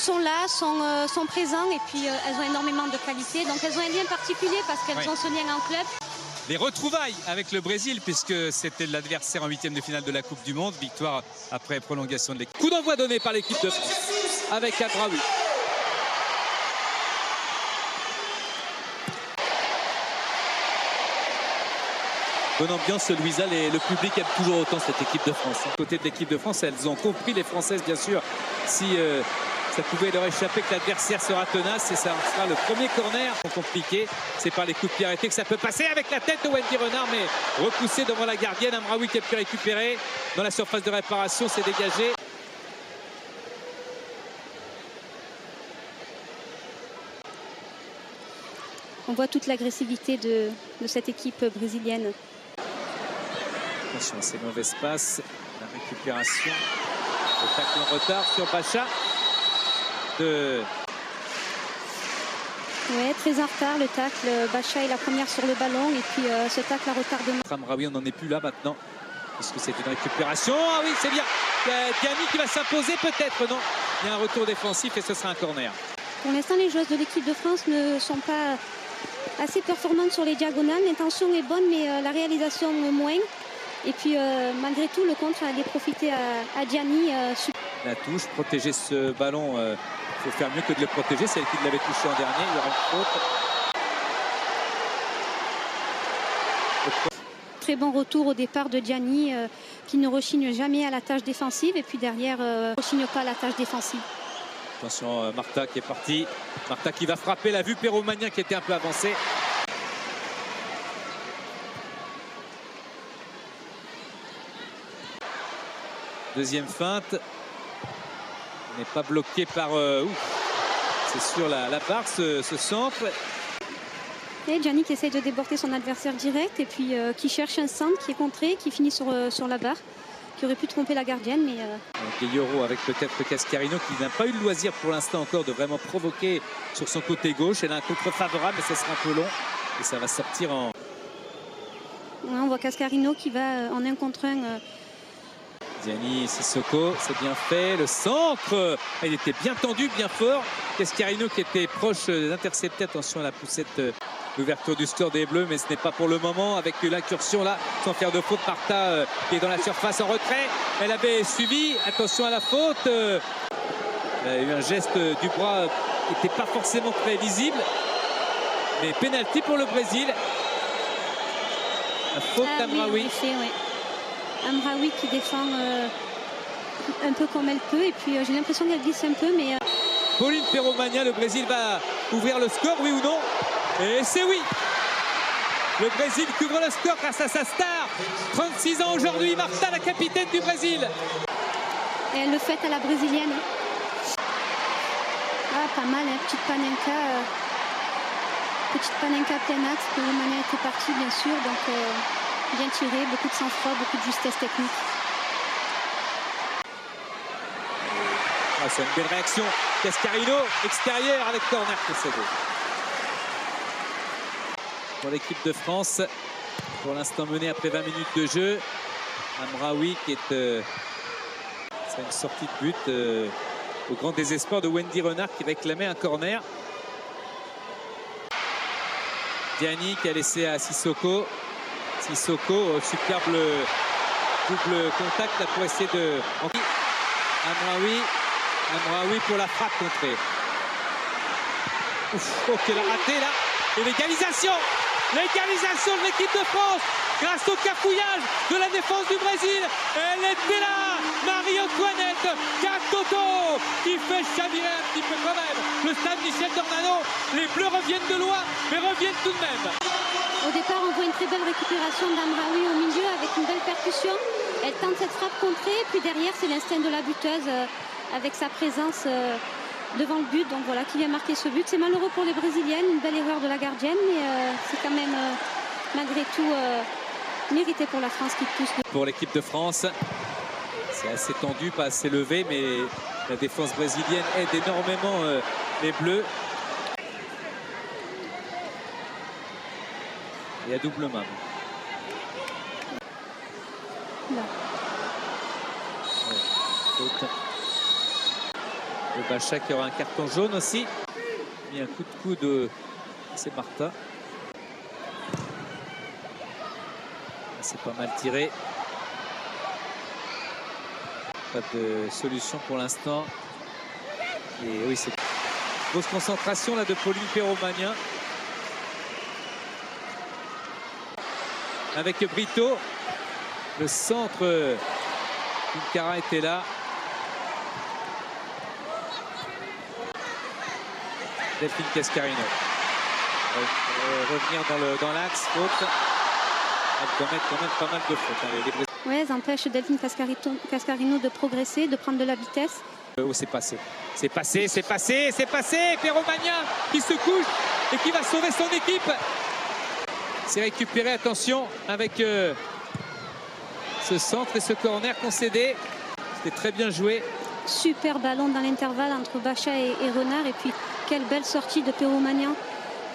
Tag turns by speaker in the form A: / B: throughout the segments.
A: sont là, sont présents et puis elles ont énormément de qualité. Donc elles ont un lien particulier parce qu'elles ont ce lien en club.
B: Les retrouvailles avec le Brésil puisque c'était l'adversaire en huitième de finale de la Coupe du Monde. Victoire après prolongation de l'équipe. Coup d'envoi donné par l'équipe de France avec Amraoui. Bonne ambiance, Louisa, le public aime toujours autant cette équipe de France. Côté de l'équipe de France, elles ont compris, les Françaises bien sûr, si ça pouvait leur échapper que l'adversaire sera tenace et ça sera le premier corner compliqué. C'est par les coups de pied arrêtés que ça peut passer avec la tête de Wendy Renard, mais repoussé devant la gardienne. Amraoui qui a pu récupérer dans la surface de réparation, s'est dégagé.
A: On voit toute l'agressivité de cette équipe brésilienne.
B: Attention à ces mauvaises passes, la récupération, le tacle en retard sur Bacha.
A: Ouais, très en retard le tacle. Bacha est la première sur le ballon et puis ce tacle à retardement.
B: Amraoui, on n'en est plus là maintenant. Est-ce que c'est une récupération? Ah oui, c'est bien. Diani qui va s'imposer peut-être, non? Il y a un retour défensif et ce sera un corner.
A: Pour l'instant, les joueuses de l'équipe de France ne sont pas assez performantes sur les diagonales. L'intention est bonne, mais la réalisation moins. Et puis, malgré tout, le contre allait profiter à Diani.
B: La touche, protéger ce ballon, il faut faire mieux que de le protéger. C'est elle qui l'avait touché en dernier. Il y aura une faute.
A: Très bon retour au départ de Diani, qui ne rechigne jamais à la tâche défensive. Et puis derrière, ne rechigne pas à la tâche défensive.
B: Attention, Martha qui est partie. Martha qui va frapper. La vue Perromagnin qui était un peu avancée. Deuxième feinte. N'est pas bloqué par... c'est sur la barre ce centre.
A: Et Diani qui essaye de déborder son adversaire direct et puis qui cherche un centre qui est contré, qui finit sur la barre, qui aurait pu tromper la gardienne. Mais
B: Gueyoro avec peut-être Cascarino qui n'a pas eu le loisir pour l'instant encore de vraiment provoquer sur son côté gauche. Elle a un contre favorable mais ça sera un peu long et ça va sortir en...
A: On voit Cascarino qui va en un contre un.
B: Diani, Sissoko, c'est bien fait. Le centre, il était bien tendu, bien fort. Cascarino qui était proche d'intercepter. Attention à la poussette, l'ouverture du score des Bleus, mais ce n'est pas pour le moment. Avec l'incursion là, sans faire de faute, Martha qui est dans la surface en retrait. Elle avait suivi. Attention à la faute. Elle a eu un geste du bras qui n'était pas forcément très visible. Mais pénalty pour le Brésil. La faute d'Amraoui.
A: Amraoui qui défend un peu comme elle peut et puis j'ai l'impression qu'elle glisse un peu mais...
B: Pauline Perromagnin, le Brésil va ouvrir le score, oui ou non? Et c'est oui. Le Brésil couvre le score grâce à sa star. 36 ans aujourd'hui, Martha, la capitaine du Brésil.
A: Et elle le fait à la brésilienne. Ah, pas mal, hein. Petite panenka plein axe. Perromagnin était partie bien sûr, donc... bien tiré, beaucoup de sang-froid, beaucoup de justesse technique.
B: Ah, c'est une belle réaction. Cascarino, extérieur avec corner précédé. Pour l'équipe de France, pour l'instant menée après 20 minutes de jeu. Amraoui qui est... c'est une sortie de but au grand désespoir de Wendy Renard qui réclamait un corner. Diani qui a laissé à Sissoko. Sissoko, superbe double contact là pour essayer de... Amraoui pour la frappe contrée. Ouf, oh, qu'elle a raté là. Et l'égalisation de l'équipe de France grâce au cafouillage de la défense du Brésil. Elle était là, Marie-Antoinette Catoto qui fait chavirer un petit peu quand même le stade Michel Dornano. Les Bleus reviennent de loin, mais reviennent tout de même.
A: Au départ, on voit une très belle récupération d'Amraoui au milieu avec une belle percussion. Elle tente cette frappe contrée, puis derrière, c'est l'instinct de la buteuse avec sa présence devant le but. Donc voilà, qui vient marquer ce but. C'est malheureux pour les Brésiliennes, une belle erreur de la gardienne, mais c'est quand même, malgré tout, mérité pour la France qui pousse.
B: Pour l'équipe de France, c'est assez tendu, pas assez levé, mais la défense brésilienne aide énormément les Bleus. Et à double main.
A: Là.
B: Ouais, Et Bacha qui aura un carton jaune aussi. Il y a un coup de coude, c'est Martin. C'est pas mal tiré. Pas de solution pour l'instant. Et oui, c'est grosse concentration là de Pauline Perromagnin. Avec Brito. Le centre. Tunkara était là. Delphine Cascarino. Revenir dans l'axe. Faute. Elle commet quand même pas mal de fautes.
A: Oui, ça empêche Delphine Cascarino de progresser, de prendre de la vitesse.
B: Oh, c'est passé. C'est passé, c'est passé, c'est passé. Perromagnin qui se couche et qui va sauver son équipe. C'est récupéré, attention, avec ce centre et ce corner concédé. C'était très bien joué.
A: Super ballon dans l'intervalle entre Bacha et Renard. Et puis, quelle belle sortie de Perromagnin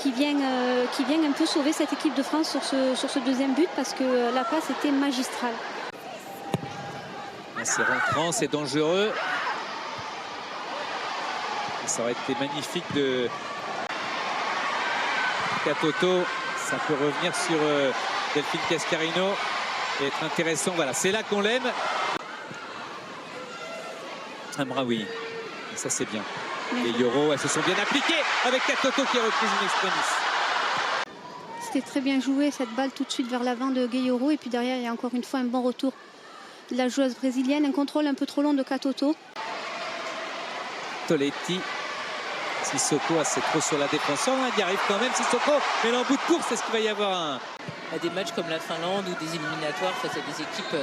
A: qui vient un peu sauver cette équipe de France sur ce deuxième but parce que la passe était magistrale.
B: C'est rentrant, c'est dangereux. Ça aurait été magnifique de Katoto. Ça peut revenir sur Delphine Cascarino et être intéressant. Voilà, c'est là qu'on l'aime. Amraoui, ça c'est bien. Les Yoro, elles se sont bien appliquées avec Katoto qui a repris une extremis.
A: C'était très bien joué cette balle tout de suite vers l'avant de Gueyoro. Et puis derrière, il y a encore une fois un bon retour de la joueuse brésilienne. Un contrôle un peu trop long de Katoto.
B: Toletti. Sissoko, c'est trop sur la défense. Il y arrive quand même Sissoko. Mais là en bout de course, est-ce qu'il va y avoir
C: à des matchs comme la Finlande ou des éliminatoires face à des équipes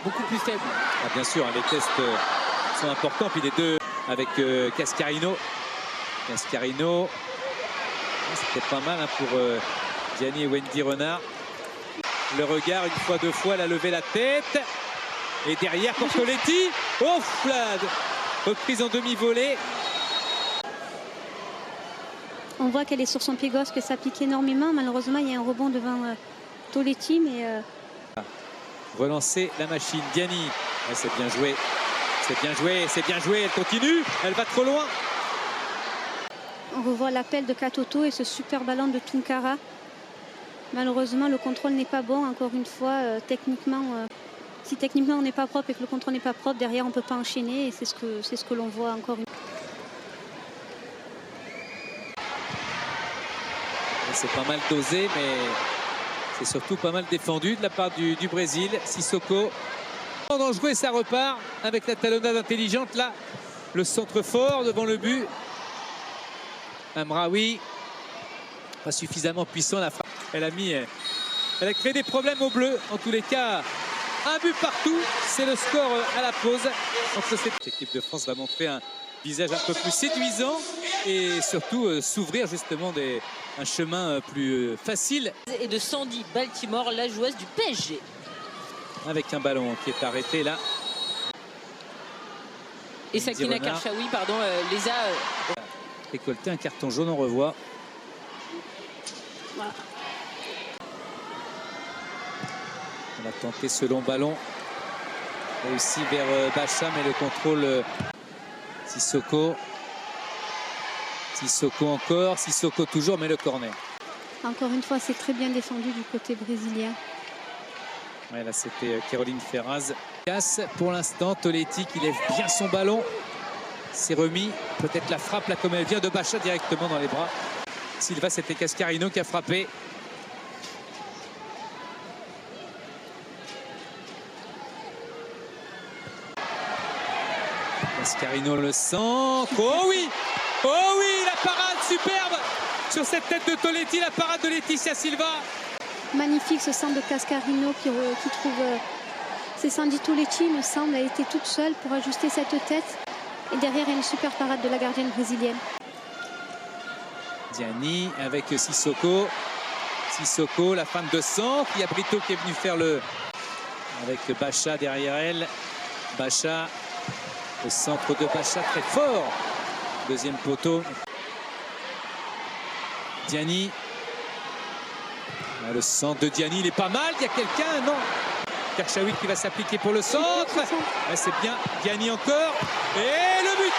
C: beaucoup plus faibles?
B: Ah, bien sûr, les tests sont importants. Puis les deux avec Cascarino. Cascarino. C'était pas mal pour Gianni et Wendy Renard. Le regard, une fois, deux fois, elle a levé la tête. Et derrière pour Toletti. Oh, Flade. Reprise en demi-volée.
A: On voit qu'elle est sur son pied gauche, que ça pique énormément. Malheureusement, il y a un rebond devant Toletti. Mais
B: relancer la machine. Diani. Ouais, c'est bien joué. C'est bien joué. C'est bien joué. Elle continue. Elle va trop loin.
A: On revoit l'appel de Katoto et ce super ballon de Tunkara. Malheureusement, le contrôle n'est pas bon. Encore une fois, techniquement, si techniquement on n'est pas propre et que le contrôle n'est pas propre, derrière on ne peut pas enchaîner. Et c'est ce que l'on voit encore une fois.
B: C'est pas mal dosé, mais c'est surtout pas mal défendu de la part du Brésil. Sissoko. Dangereux et ça repart avec la talonnade intelligente. Là, le centre fort devant le but. Amraoui. Pas suffisamment puissant la frappe. Elle a créé des problèmes aux Bleus. En tous les cas, un but partout. C'est le score à la pause. Entre cette équipe de France va montrer un visage un peu plus séduisant et surtout s'ouvrir justement un chemin plus facile.
C: Et de Sandy Baltimore, la joueuse du PSG.
B: Avec un ballon qui est arrêté là.
C: Et Sakina Karchaoui, pardon, les a
B: récolté un carton jaune, on revoit.
A: Voilà.
B: On a tenté ce long ballon. Réussi vers Bacha, mais le contrôle Sissoko. Sissoko encore, Sissoko toujours, mais le corner.
A: Encore une fois, c'est très bien défendu du côté brésilien.
B: Ouais, là, c'était Caroline Ferraz. Pour l'instant, Toletti qui lève bien son ballon. C'est remis. Peut-être la frappe, là, comme elle vient de Bacha directement dans les bras. Silva, c'était Cascarino qui a frappé. Cascarino le centre. Oh oui! Oh oui! La parade superbe sur cette tête de Toletti. La parade de Laetitia Silva.
A: Magnifique ce centre de Cascarino qui trouve... c'est Sandy Toletti, il me semble, a été toute seule pour ajuster cette tête. Et derrière, il y a une super parade de la gardienne brésilienne.
B: Diani avec Sissoko. Sissoko, la fin de centre. Il y a Brito qui est venu faire le... avec Bacha derrière elle. Bacha, le centre de Bacha très fort. Deuxième poteau. Diani. Le centre de Diani, il est pas mal. Il y a quelqu'un, non? Karchaoui qui va s'appliquer pour le centre. C'est bien. Diani encore. Et le but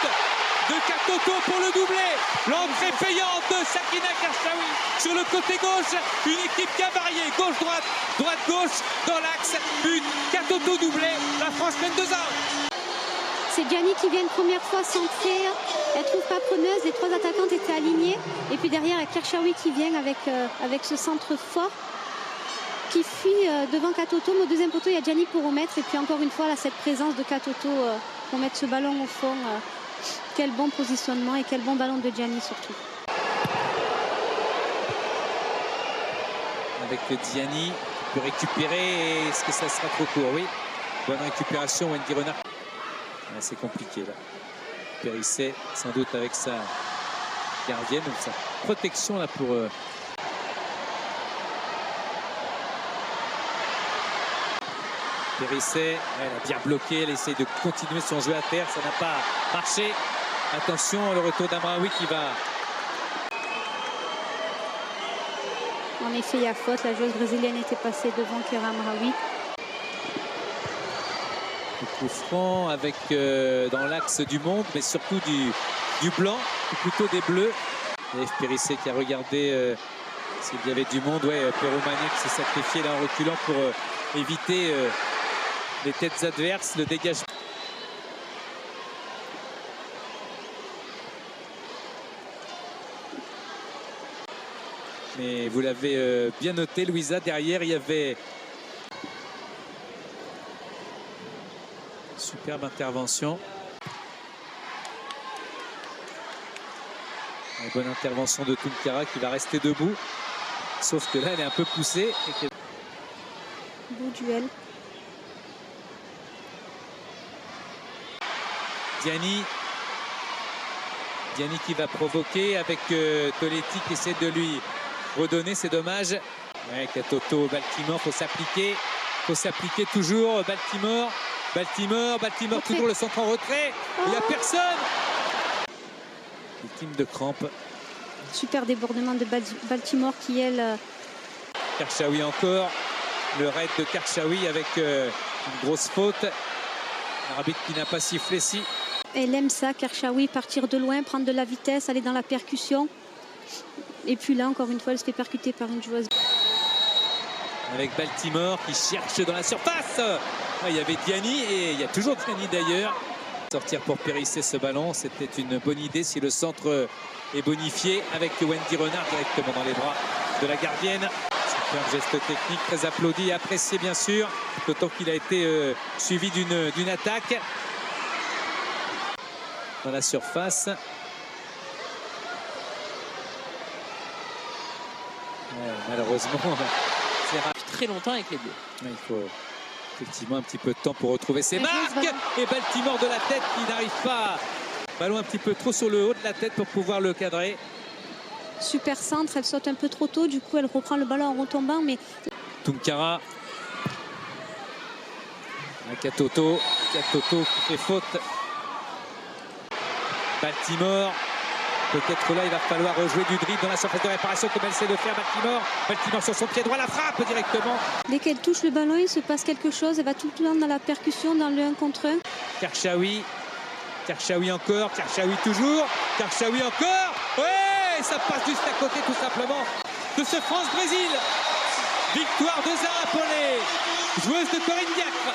B: de Katoto pour le doublé. L'entrée payante de Sakina Karchaoui sur le côté gauche. Une équipe qui a varié. Gauche-droite, droite-gauche dans l'axe. But, Katoto doublé. La France mène 2-1.
A: C'est Gianni qui vient une première fois centrer. Elle trouve pas preneuse. Les 3 attaquantes étaient alignées. Et puis derrière, il y a Karchaoui qui vient avec ce centre fort qui fuit devant Katoto. Mais au deuxième poteau, il y a Gianni pour remettre. Et puis encore une fois, là, cette présence de Katoto pour mettre ce ballon au fond. Quel bon positionnement et quel bon ballon de Gianni surtout.
B: Avec Gianni qui peut récupérer. Est-ce que ça sera trop court? Oui. Bonne récupération, Wendy Renard. C'est compliqué là. Périsset sans doute avec sa gardienne, donc sa protection là pour Périsset. Elle a bien bloqué, elle essaie de continuer son jeu à terre, ça n'a pas marché. Attention, le retour d'Amraoui qui va.
A: En effet, il y a faute. La joueuse brésilienne était passée devant Keira Amraoui.
B: Coup franc avec dans l'axe du monde, mais surtout du blanc, ou plutôt des bleus. Et Périsset qui a regardé s'il y avait du monde. Ouais, Perromagné qui s'est sacrifié là en reculant pour éviter les têtes adverses, le dégagement. Mais vous l'avez bien noté, Louisa, derrière il y avait superbe intervention. Une bonne intervention de Tunkara qui va rester debout. Sauf que là, elle est un peu poussée.
A: Beau duel.
B: Gianni qui va provoquer avec Toletti qui essaie de lui redonner. C'est dommage. Ouais, Katoto, Baltimore, faut s'appliquer. Faut s'appliquer toujours. Baltimore, toujours le centre en retrait. Il n'y a personne. Victime de crampe.
A: Super débordement de Baltimore qui, elle...
B: Karchaoui encore. Le raid de Karchaoui avec une grosse faute. L'arbitre qui n'a pas sifflé si.
A: Elle aime ça, Karchaoui, partir de loin, prendre de la vitesse, aller dans la percussion. Et puis là, encore une fois, elle se fait percuter par une joueuse.
B: Avec Baltimore qui cherche dans la surface. Il y avait Gianni et il y a toujours Gianni d'ailleurs. Sortir pour Périsset ce ballon, c'était une bonne idée si le centre est bonifié avec Wendy Renard directement dans les bras de la gardienne. C'est un geste technique très applaudi et apprécié bien sûr, d'autant qu'il a été suivi d'une attaque dans la surface. Ouais, malheureusement, c'est
C: très longtemps avec les Bleus.
B: Il faut effectivement un petit peu de temps pour retrouver ses marques. Et Baltimore de la tête qui n'arrive pas. Ballon un petit peu trop sur le haut de la tête pour pouvoir le cadrer.
A: Super centre, elle saute un peu trop tôt, du coup elle reprend le ballon en retombant. Mais
B: Tunkara. Katoto qui fait faute. Baltimore. Peut-être là, il va falloir rejouer du dribble dans la surface de réparation comme elle sait de faire Baltimore sur son pied droit, la frappe directement.
A: Dès qu'elle touche le ballon, il se passe quelque chose. Elle va tout le temps dans la percussion, dans le 1 contre 1.
B: Karchaoui encore, Karchaoui toujours, Karchaoui encore. Ouais, ça passe juste à côté tout simplement de ce France-Brésil. Victoire 2-1 pour les joueuses de Corinne Diacre.